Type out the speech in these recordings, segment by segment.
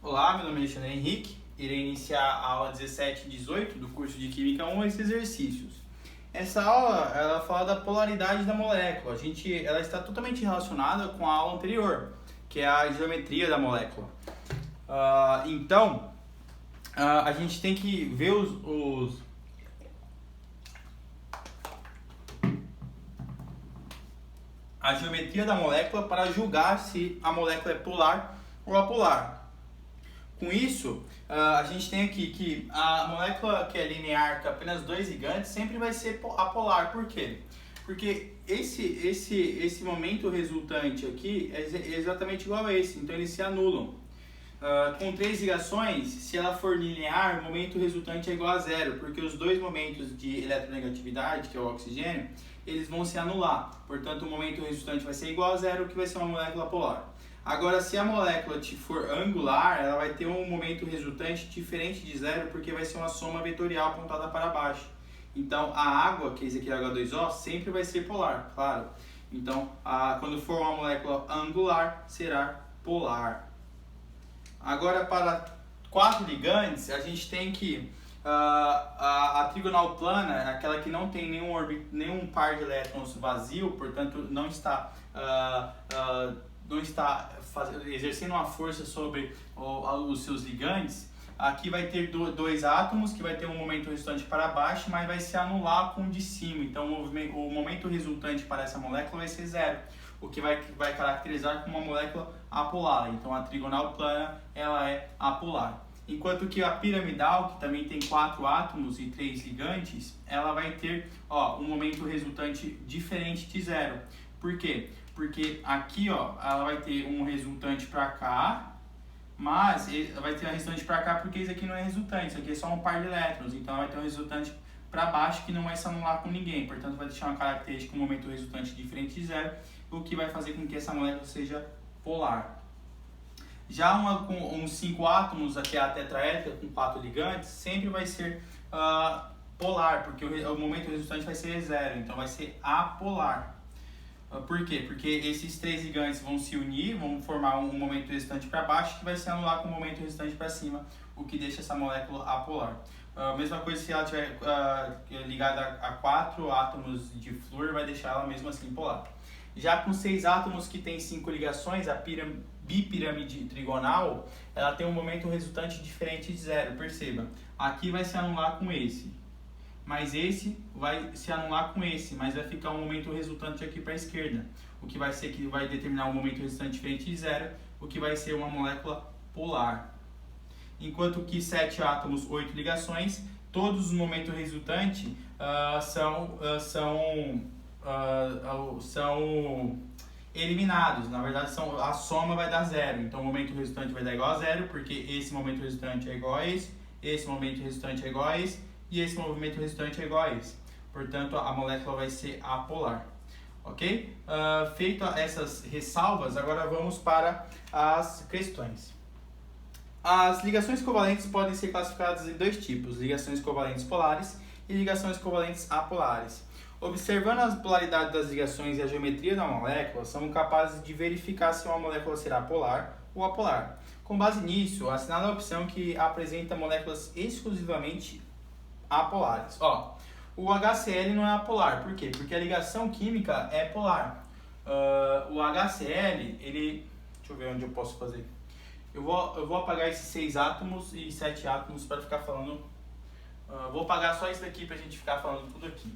Olá, meu nome é Alexandre Henrique. Irei iniciar a aula 17 e 18 do curso de Química 1, esses exercícios. Essa aula, ela fala da polaridade da molécula. Ela está totalmente relacionada com a aula anterior, que é a geometria da molécula. A gente tem que ver a geometria da molécula para julgar se a molécula é polar ou apolar. Com isso, a gente tem aqui que a molécula que é linear, com apenas dois ligantes, sempre vai ser apolar. Por quê? Porque esse momento resultante aqui é exatamente igual a esse, então eles se anulam. Com três ligações, se ela for linear, o momento resultante é igual a zero, porque os dois momentos de eletronegatividade, que é o oxigênio, eles vão se anular. Portanto, o momento resultante vai ser igual a zero, que vai ser uma molécula polar. Agora, se a molécula for angular, ela vai ter um momento resultante diferente de zero, porque vai ser uma soma vetorial apontada para baixo. Então, a água, que é esse aqui é H2O, sempre vai ser polar, claro. Então, quando for uma molécula angular, será polar. Agora, para quatro ligantes, a gente tem que a trigonal plana é aquela que não tem nenhum par de elétrons vazio, portanto, não está exercendo uma força sobre os seus ligantes. Aqui vai ter dois átomos que vai ter um momento resultante para baixo, mas vai se anular com o de cima. Então o momento resultante para essa molécula vai ser zero, o que vai caracterizar como uma molécula apolar. Então a trigonal plana ela é apolar. Enquanto que a piramidal, que também tem 4 átomos e 3 ligantes, ela vai ter um momento resultante diferente de zero. Por quê? Porque aqui ela vai ter um resultante para cá, mas vai ter um resultante para cá porque isso aqui não é resultante, isso aqui é só um par de elétrons, então ela vai ter um resultante para baixo que não vai se anular com ninguém, portanto vai deixar uma característica com um momento resultante diferente de zero, o que vai fazer com que essa molécula seja polar. Já uma com 5 átomos, aqui é a tetraédrica com 4 ligantes, sempre vai ser polar, porque o momento resultante vai ser zero, então vai ser apolar. Por quê? Porque esses três ligantes vão se unir, vão formar um momento resultante para baixo que vai se anular com o momento resultante para cima, o que deixa essa molécula apolar. Mesma coisa se ela estiver ligada a 4 átomos de flúor, vai deixar ela mesmo assim polar. Já com 6 átomos que tem 5 ligações, a bipirâmide trigonal, ela tem um momento resultante diferente de zero, perceba. Aqui vai se anular com esse. Mas esse vai se anular com esse, mas vai ficar um momento resultante aqui para a esquerda, o que vai ser que vai determinar um momento resultante diferente de zero, o que vai ser uma molécula polar. Enquanto que 7 átomos, 8 ligações, todos os momentos resultantes são eliminados. Na verdade, a soma vai dar zero, então o momento resultante vai dar igual a zero, porque esse momento resultante é igual a esse momento resultante é igual a esse, e esse movimento resultante é igual a esse. Portanto, a molécula vai ser apolar. Ok? Feito essas ressalvas, agora vamos para as questões. As ligações covalentes podem ser classificadas em dois tipos: ligações covalentes polares e ligações covalentes apolares. Observando a polaridade das ligações e a geometria da molécula, somos capazes de verificar se uma molécula será polar ou apolar. Com base nisso, assinale a opção que apresenta moléculas exclusivamente apolares. O HCl não é apolar, por quê? Porque a ligação química é polar. O HCl, deixa eu ver onde eu posso fazer. Eu vou apagar esses 6 átomos e 7 átomos para ficar falando. Vou apagar só isso daqui para a gente ficar falando tudo aqui.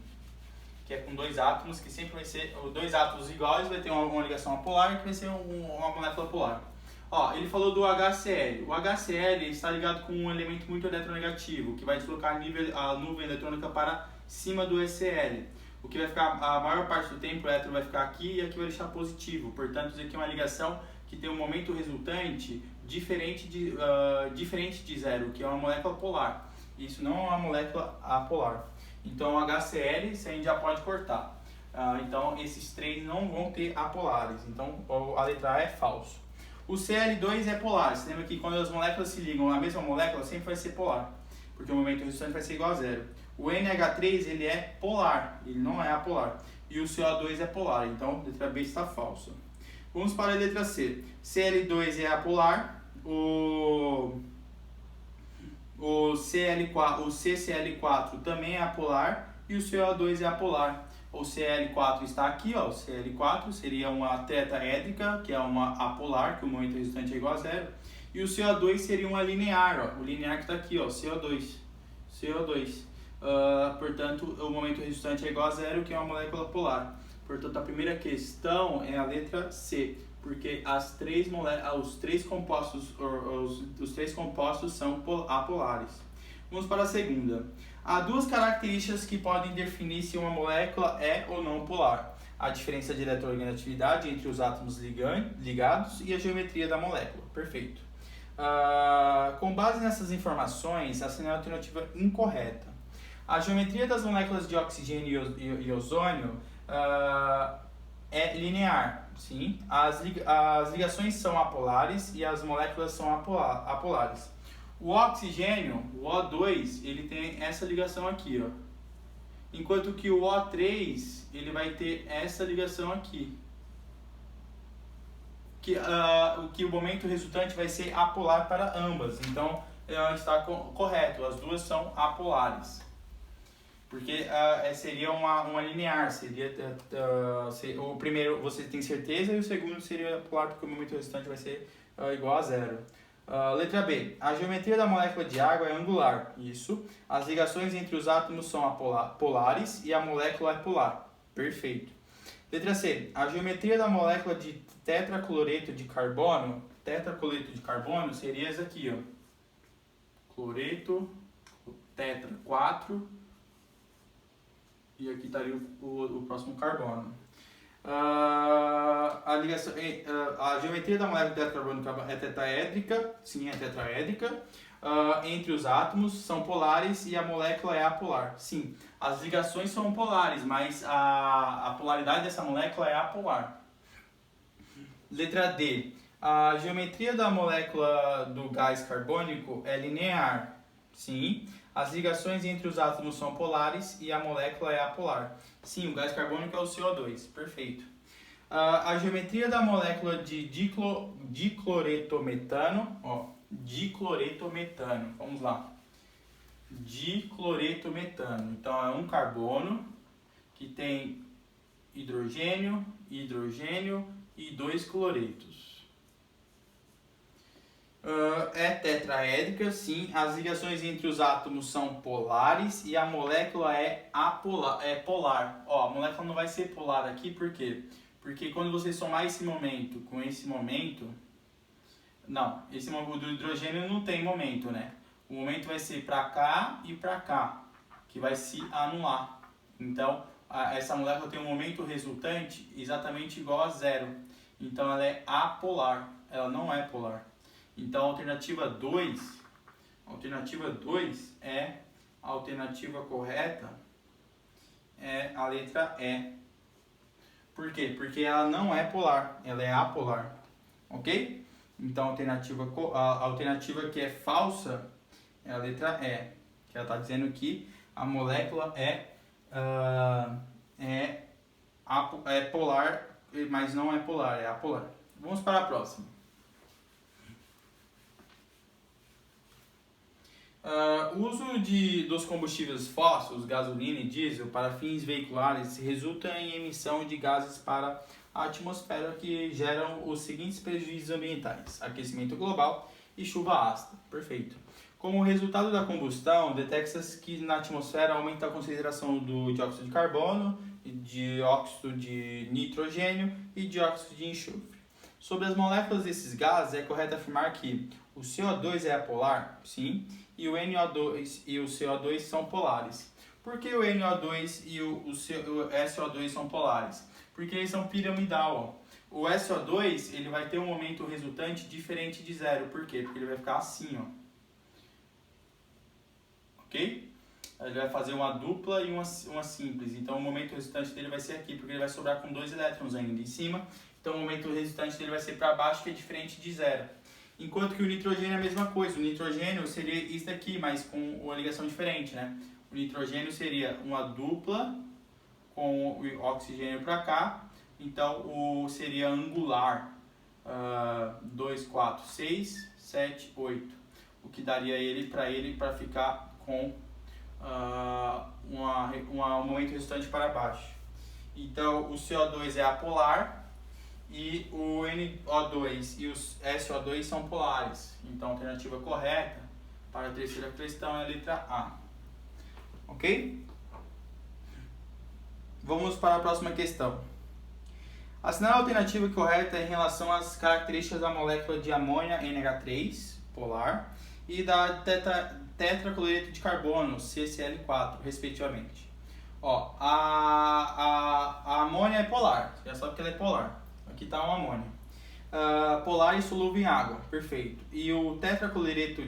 Que é com 2 átomos, que sempre vai ser 2 átomos iguais, vai ter uma ligação apolar, que vai ser uma molécula polar. Ele falou do HCl. O HCl está ligado com um elemento muito eletronegativo, que vai deslocar a nuvem eletrônica para cima do HCl. O que vai ficar, a maior parte do tempo, o elétron vai ficar aqui e aqui vai deixar positivo. Portanto, isso aqui é uma ligação que tem um momento resultante diferente de zero, que é uma molécula polar. Isso não é uma molécula apolar. Então, o HCl, isso a gente já pode cortar. Então, esses 3 não vão ter apolares. Então, a letra A é falso. O Cl2 é polar. Você lembra que quando as moléculas se ligam à mesma molécula, sempre vai ser polar, porque o momento resultante vai ser igual a zero. O NH3 ele é polar, ele não é apolar. E o CO2 é polar, então a letra B está falsa. Vamos para a letra C. Cl2 é apolar, o Cl4, o CCl4 também é apolar e o CO2 é apolar. O Cl4 está aqui, ó, o Cl4 seria uma tetraédrica, que é uma apolar, que o momento resultante é igual a zero. E o CO2 seria uma linear, ó, o linear que está aqui, ó, CO2. Portanto, o momento resultante é igual a zero, que é uma molécula polar. Portanto, a primeira questão é a letra C, porque os três compostos são apolares. Vamos para a segunda. Há duas características que podem definir se uma molécula é ou não polar: a diferença de eletronegatividade entre os átomos ligados e a geometria da molécula. Perfeito. Com base nessas informações, assinale a alternativa incorreta. A geometria das moléculas de oxigênio e ozônio é linear. Sim? As ligações são apolares e as moléculas são apolares. O oxigênio, o O2, ele tem essa ligação aqui, ó. Enquanto que o O3, ele vai ter essa ligação aqui. Que o momento resultante vai ser apolar para ambas. Então, está correto, as duas são apolares. Porque seria uma linear, o primeiro você tem certeza e o segundo seria polar, porque o momento resultante vai ser igual a zero. Letra B. A geometria da molécula de água é angular. Isso. As ligações entre os átomos são polares e a molécula é polar. Perfeito. Letra C. A geometria da molécula de tetracloreto de carbono seria essa aqui, ó. Cloreto, tetra, 4. E aqui estaria o próximo carbono. A geometria da molécula de tetracarbono é tetraédrica. Sim, é tetraédrica. Entre os átomos são polares e a molécula é apolar. Sim, as ligações são polares, mas a polaridade dessa molécula é apolar. Letra D. A geometria da molécula do gás carbônico é linear. Sim. As ligações entre os átomos são polares e a molécula é apolar. Sim, o gás carbônico é o CO2. Perfeito. A geometria da molécula de dicloretometano, ó, dicloretometano, vamos lá. Dicloretometano. Então é um carbono que tem hidrogênio e 2 cloretos. É tetraédrica, sim. As ligações entre os átomos são polares e a molécula é polar. Ó, a molécula não vai ser polar aqui, por quê? Porque quando você somar esse momento com esse momento... Não, esse momento do hidrogênio não tem momento, né? O momento vai ser para cá e para cá, que vai se anular. Então, essa molécula tem um momento resultante exatamente igual a zero. Então, ela é apolar, ela não é polar. Então, a alternativa 2 é a alternativa correta, é a letra E. Por quê? Porque ela não é polar, ela é apolar, ok? Então, a alternativa que é falsa é a letra E, que ela está dizendo que a molécula é polar, mas não é polar, é apolar. Vamos para a próxima. O uso dos combustíveis fósseis, gasolina e diesel, para fins veiculares resulta em emissão de gases para a atmosfera que geram os seguintes prejuízos ambientais: aquecimento global e chuva ácida. Perfeito. Como resultado da combustão, detecta-se que na atmosfera aumenta a concentração do dióxido de carbono, dióxido de nitrogênio e dióxido de enxofre. Sobre as moléculas desses gases, é correto afirmar que o CO2 é apolar? Sim. E o NO2 e o CO2 são polares. Por que o NO2 e o SO2 são polares? Porque eles são piramidal. Ó. O SO2 ele vai ter um momento resultante diferente de zero. Por quê? Porque ele vai ficar assim, ó. Ok? Ele vai fazer uma dupla e uma simples. Então o momento resultante dele vai ser aqui, porque ele vai sobrar com 2 elétrons ainda em cima. Então o momento resultante dele vai ser para baixo, que é diferente de zero. Enquanto que o nitrogênio é a mesma coisa. O nitrogênio seria isso daqui, mas com uma ligação diferente, né? O nitrogênio seria uma dupla com o oxigênio para cá. Então seria angular. 2, 4, 6, 7, 8. O que daria ele para ficar com um momento resultante para baixo. Então o CO2 é apolar e o NO2 e o SO2 são polares. Então a alternativa correta para a terceira questão é a letra A. Ok? Vamos para a próxima questão. Assinale a alternativa correta em relação às características da molécula de amônia NH3, polar, e da tetracloreto de carbono, CCl4, respectivamente. Ó, a amônia é polar, você já sabe que ela é polar. Aqui está uma amônia. Polar e solúvel em água, perfeito. E o tetracloreto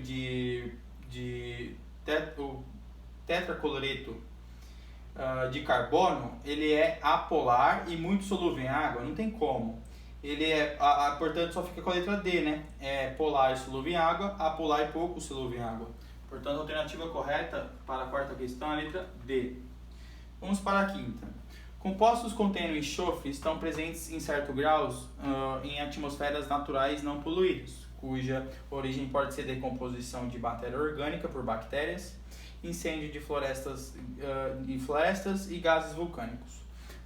de carbono, ele é apolar e muito solúvel em água, não tem como. Ele é, portanto, só fica com a letra D, né? É polar e solúvel em água, apolar e pouco solúvel em água. Portanto, a alternativa correta para a quarta questão é a letra D. Vamos para a quinta. Compostos contendo enxofre estão presentes em certo graus em atmosferas naturais não poluídas, cuja origem pode ser decomposição de matéria orgânica por bactérias, incêndio de florestas e gases vulcânicos.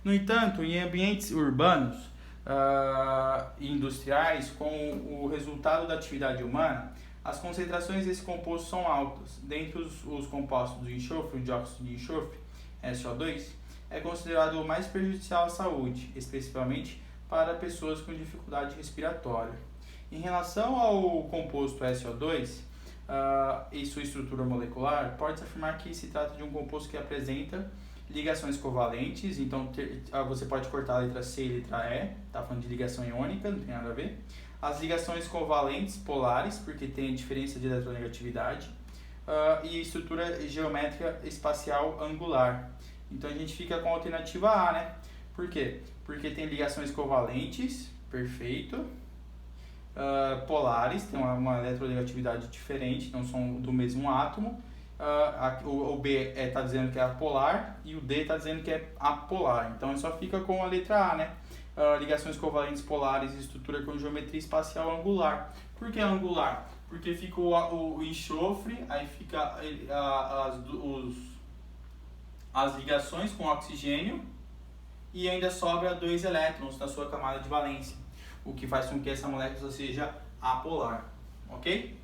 No entanto, em ambientes urbanos e industriais, com o resultado da atividade humana, as concentrações desse composto são altas. Dentre os compostos do enxofre, o dióxido de enxofre, SO2, é considerado o mais prejudicial à saúde, especificamente para pessoas com dificuldade respiratória. Em relação ao composto SO2 e sua estrutura molecular, pode-se afirmar que se trata de um composto que apresenta ligações covalentes, então você pode cortar a letra C e a letra E, está falando de ligação iônica, não tem nada a ver. As ligações covalentes polares, porque tem diferença de eletronegatividade, e estrutura geométrica espacial angular. Então a gente fica com a alternativa A, né? Por quê? Porque tem ligações covalentes, perfeito, polares, tem uma eletronegatividade diferente, não são do mesmo átomo. O B está dizendo que é apolar e o D está dizendo que é apolar. Então só fica com a letra A, né? Ligações covalentes polares e estrutura com geometria espacial angular. Por que angular? Porque fica o enxofre, aí fica as ligações com oxigênio e ainda sobra 2 elétrons na sua camada de valência, o que faz com que essa molécula seja apolar, ok?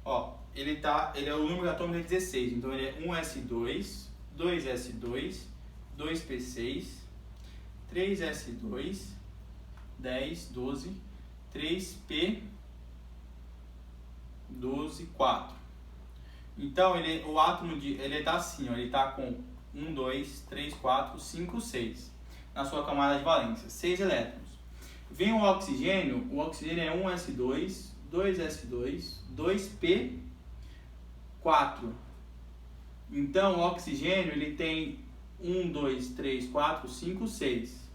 Ó, o número atômico é 16, então ele é 1s2, 2s2, 2p6, 3s2, 10, 12, 3p, 12, 4. Então o átomo ele tá assim, ó, ele tá com 1, 2, 3, 4, 5, 6 na sua camada de valência, 6 elétrons. Vem o oxigênio é 1s2, 2s2, 2p4. Então o oxigênio ele tem 1, 2, 3, 4, 5, 6.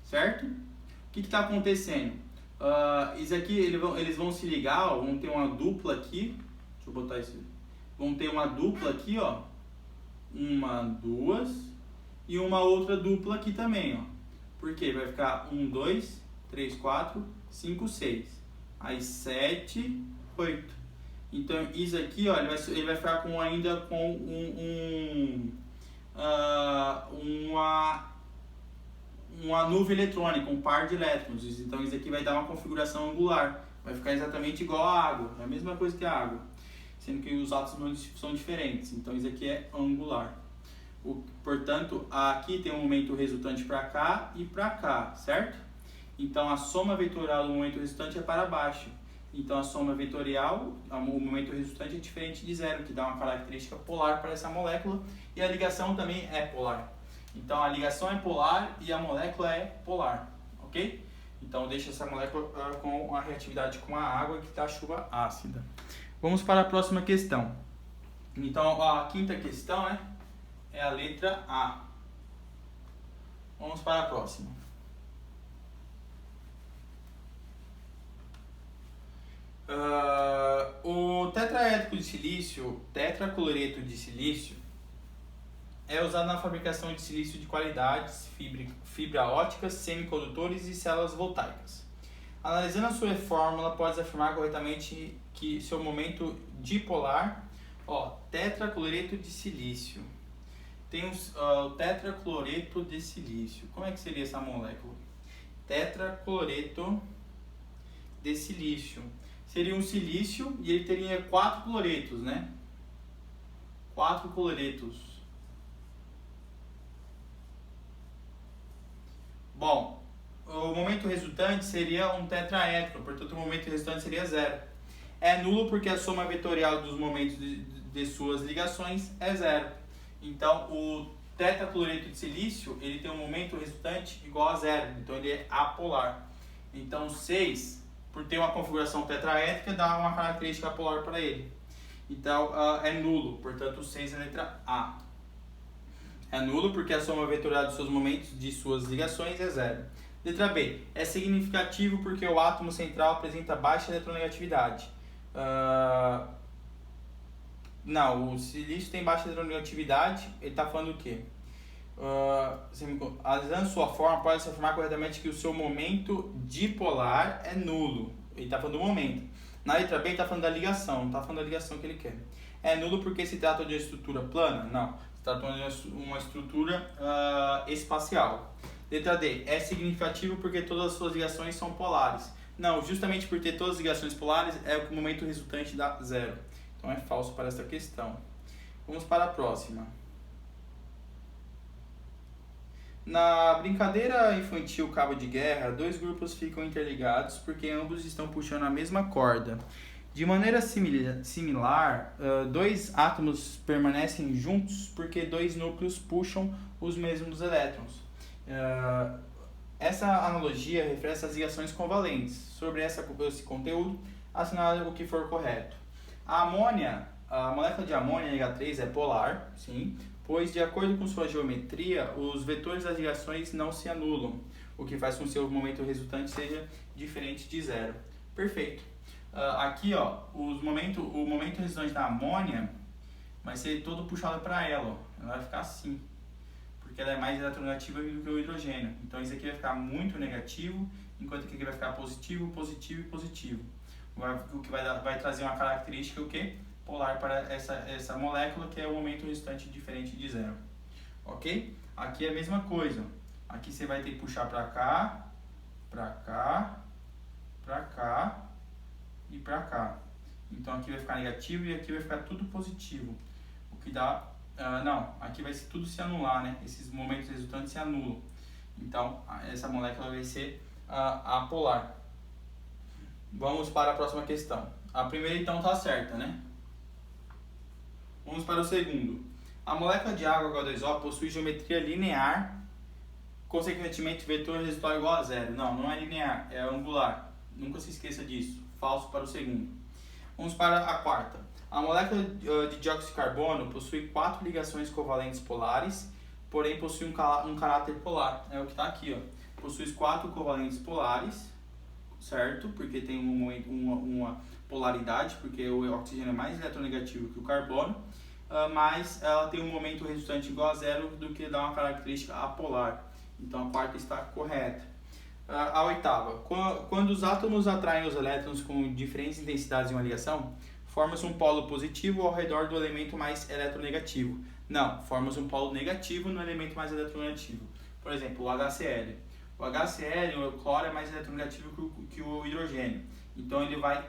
Certo? O que está acontecendo? Isso aqui eles vão se ligar, ó, vão ter uma dupla aqui. Deixa eu botar isso. Vão ter uma dupla aqui, ó. Uma, duas. E uma outra dupla aqui também, ó. Porque vai ficar 1, 2, 3, 4, 5, 6. Aí 7, 8. Então isso aqui, ó, ele vai ficar ainda com uma nuvem eletrônica, um par de elétrons. Então isso aqui vai dar uma configuração angular. Vai ficar exatamente igual à água. É a mesma coisa que a água, sendo que os átomos são diferentes. Então isso aqui é angular. Portanto, aqui tem um momento resultante para cá e para cá, certo? Então a soma vetorial do momento resultante é para baixo. Então a soma vetorial, o momento resultante é diferente de zero, que dá uma característica polar para essa molécula. E a ligação também é polar. Então a ligação é polar e a molécula é polar, ok? Então deixa essa molécula com a reatividade com a água, que está a chuva ácida. Vamos para a próxima questão. Então a quinta questão, né, é a letra A. Vamos para a próxima. O tetraédrico de silício, tetracloreto de silício, é usado na fabricação de silício de qualidades, fibra ótica, semicondutores e células voltaicas. Analisando a sua fórmula, pode afirmar corretamente que seu momento dipolar, tetracloreto de silício. Tem o tetracloreto de silício. Como é que seria essa molécula? Tetracloreto de silício. Seria um silício e ele teria 4 cloretos, né? 4 cloretos. Bom, o momento resultante seria um tetraédron, portanto o momento resultante seria 0. É nulo porque a soma vetorial dos momentos de suas ligações é 0. Então o tetracloreto de silício ele tem um momento resultante igual a 0, então ele é apolar. Então 6, por ter uma configuração tetraédrica, dá uma característica apolar para ele. Então é nulo, portanto o 6 é a letra A. É nulo porque a soma vetorial dos seus momentos de suas ligações é 0. Letra B. É significativo porque o átomo central apresenta baixa eletronegatividade. Não, o silício tem baixa eletronegatividade. Ele está falando o quê? Analisando sua forma, pode-se afirmar corretamente que o seu momento dipolar é nulo. Ele está falando do momento. Na letra B, ele está falando da ligação. Não está falando da ligação que ele quer. É nulo porque se trata de uma estrutura plana? Não. Se trata de uma estrutura espacial. Letra D. É significativo porque todas as suas ligações são polares? Não, justamente por ter todas as ligações polares é o momento resultante dá 0. Então é falso para esta questão. Vamos para a próxima. Na brincadeira infantil cabo de guerra, 2 grupos ficam interligados porque ambos estão puxando a mesma corda. De maneira similar, 2 átomos permanecem juntos porque 2 núcleos puxam os mesmos elétrons. Essa analogia refere às ligações covalentes. Sobre esse conteúdo, assinale o que for correto. A molécula de amônia H3 é polar, sim, pois de acordo com sua geometria, os vetores das ligações não se anulam, o que faz com que o seu momento resultante seja diferente de 0. Perfeito. Aqui, o momento resultante da amônia vai ser todo puxado para ela. Ela vai ficar assim, porque ela é mais eletronegativa do que o hidrogênio. Então isso aqui vai ficar muito negativo, enquanto que aqui vai ficar positivo, positivo e positivo. O que vai trazer uma característica o quê? Polar para essa molécula, que é o momento resultante diferente de 0. Ok? Aqui é a mesma coisa. Aqui você vai ter que puxar para cá, para cá, para cá e para cá. Então aqui vai ficar negativo e aqui vai ficar tudo positivo. O que dá... aqui vai tudo se anular, né? Esses momentos resultantes se anulam. Então essa molécula vai ser apolar. Vamos para a próxima questão. A primeira então está certa, né? Vamos para o segundo. A molécula de água H2O possui geometria linear, consequentemente vetor resultado igual a 0. Não é linear, é angular. Nunca se esqueça disso. Falso para o segundo. Vamos para a quarta. A molécula de dióxido de carbono possui 4 ligações covalentes polares, porém possui um caráter polar. É o que está aqui, Possui 4 covalentes polares, certo? Porque tem uma polaridade, porque o oxigênio é mais eletronegativo que o carbono, mas ela tem um momento resultante igual a 0, do que dá uma característica apolar. Então a quarta está correta. A oitava. Quando os átomos atraem os elétrons com diferentes intensidades em uma ligação, forma-se um polo positivo ao redor do elemento mais eletronegativo. Não, forma-se um polo negativo no elemento mais eletronegativo. Por exemplo, o HCl. O HCl, o cloro, é mais eletronegativo que o hidrogênio. Então ele vai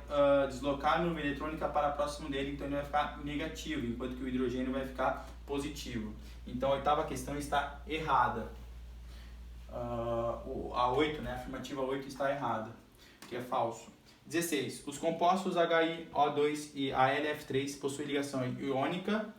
deslocar a nuvem eletrônica para próximo dele, então ele vai ficar negativo, enquanto que o hidrogênio vai ficar positivo. Então a oitava questão está errada. A 8, né? A afirmativa 8 está errada, que é falso. 16. Os compostos HiO2 e AlF3 possuem ligação iônica,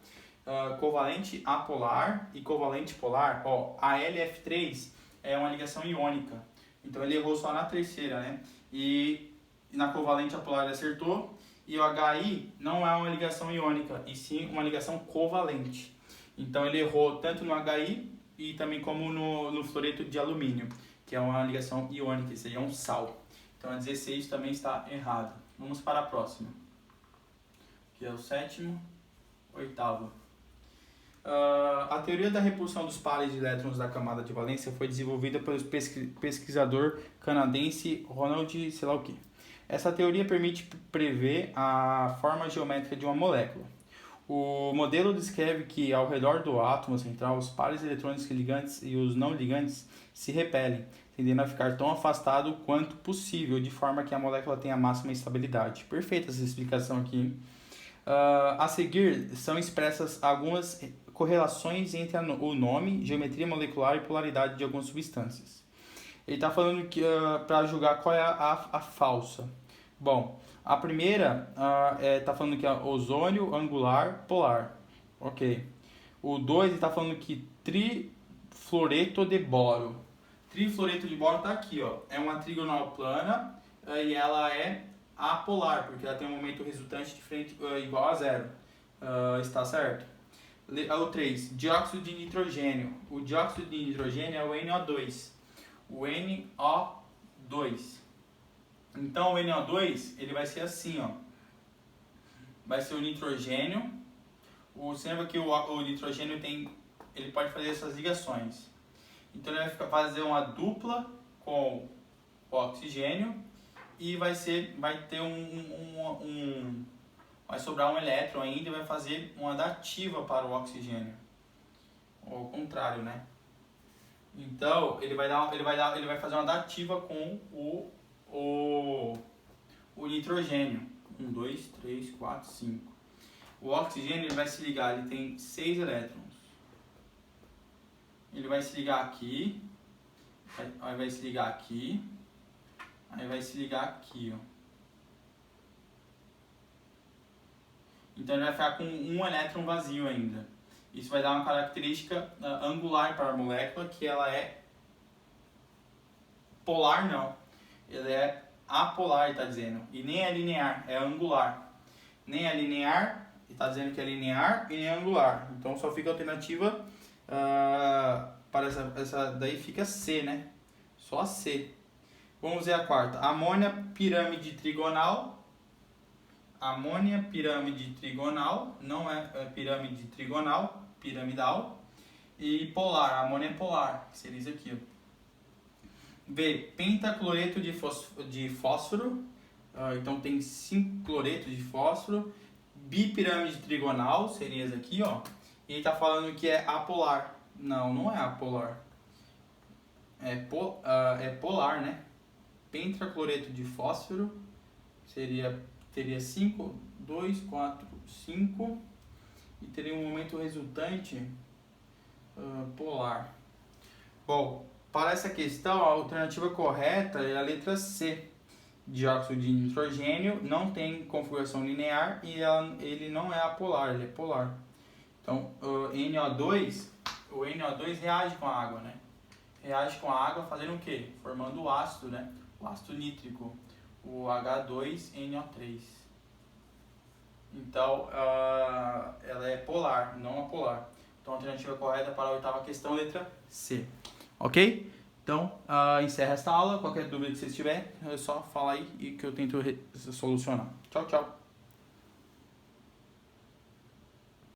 covalente apolar e covalente polar. A AlF3 é uma ligação iônica, então ele errou só na terceira, né? E na covalente apolar ele acertou, e o HI não é uma ligação iônica, e sim uma ligação covalente. Então ele errou tanto no HI e também como no fluoreto de alumínio, que é uma ligação iônica, isso aí é um sal. Então a 16 também está errada. Vamos para a próxima, que é o sétimo, oitavo. A teoria da repulsão dos pares de elétrons da camada de valência foi desenvolvida pelo pesquisador canadense Ronald sei lá o quê. Essa teoria permite prever a forma geométrica de uma molécula. O modelo descreve que ao redor do átomo central, os pares eletrônicos ligantes e os não ligantes se repelem, tendendo a ficar tão afastado quanto possível, de forma que a molécula tenha a máxima estabilidade. Perfeita essa explicação aqui. A seguir, são expressas algumas correlações entre o nome, geometria molecular e polaridade de algumas substâncias. Ele está falando que para julgar qual é a falsa. Bom, a primeira está falando que é ozônio, angular, polar. Ok. O 2 está falando que trifluoreto de boro. Trifluoreto de boro está aqui, ó. É uma trigonal plana e ela é apolar, porque ela tem um momento resultante diferente, igual a zero. Está certo? O 3, dióxido de nitrogênio. O dióxido de nitrogênio é o NO2. O NO2. Então o NO2 ele vai ser assim, ó. Vai ser o nitrogênio. Você lembra que o nitrogênio ele pode fazer essas ligações. Então ele vai fazer uma dupla com o oxigênio e vai ter vai sobrar um elétron ainda e vai fazer uma dativa para o oxigênio. Ou ao contrário, né? Então ele vai fazer uma dativa com o nitrogênio. 1, 2, 3, 4, 5. O oxigênio ele vai se ligar, ele tem 6 elétrons. Ele vai se ligar aqui, aí vai se ligar aqui, aí vai se ligar aqui, ó. Então ele vai ficar com um elétron vazio ainda. Isso vai dar uma característica angular para a molécula, que ela é polar não. Ela é apolar, está dizendo. E nem é linear, é angular. Nem é linear, está dizendo que é linear e nem é angular. Então só fica a alternativa para essa daí fica C, né? Só a C. Vamos ver a quarta. Amônia pirâmide trigonal. Amônia pirâmide trigonal, não é pirâmide trigonal, piramidal. E polar, amônia polar, que seria isso aqui, ó. B, pentacloreto de fósforo, então tem 5 cloretos de fósforo. Bipirâmide trigonal, seria esse aqui, ó. E ele está falando que é apolar. Não, não é apolar. É polar, né? Pentacloreto de fósforo teria 5, 2, 4, 5 e teria um momento resultante polar. Bom, para essa questão, a alternativa correta é a letra C. Dióxido de nitrogênio não tem configuração linear e ele não é apolar, ele é polar. Então, o NO2 reage com a água, né? Reage com a água fazendo o quê? Formando o ácido, né? O ácido nítrico, o H2NO3. Então, ela é polar, não apolar. Então, a alternativa correta para a oitava questão, letra C. Ok? Então, encerra esta aula. Qualquer dúvida que vocês tiverem, é só falar aí e que eu tento solucionar. Tchau, tchau.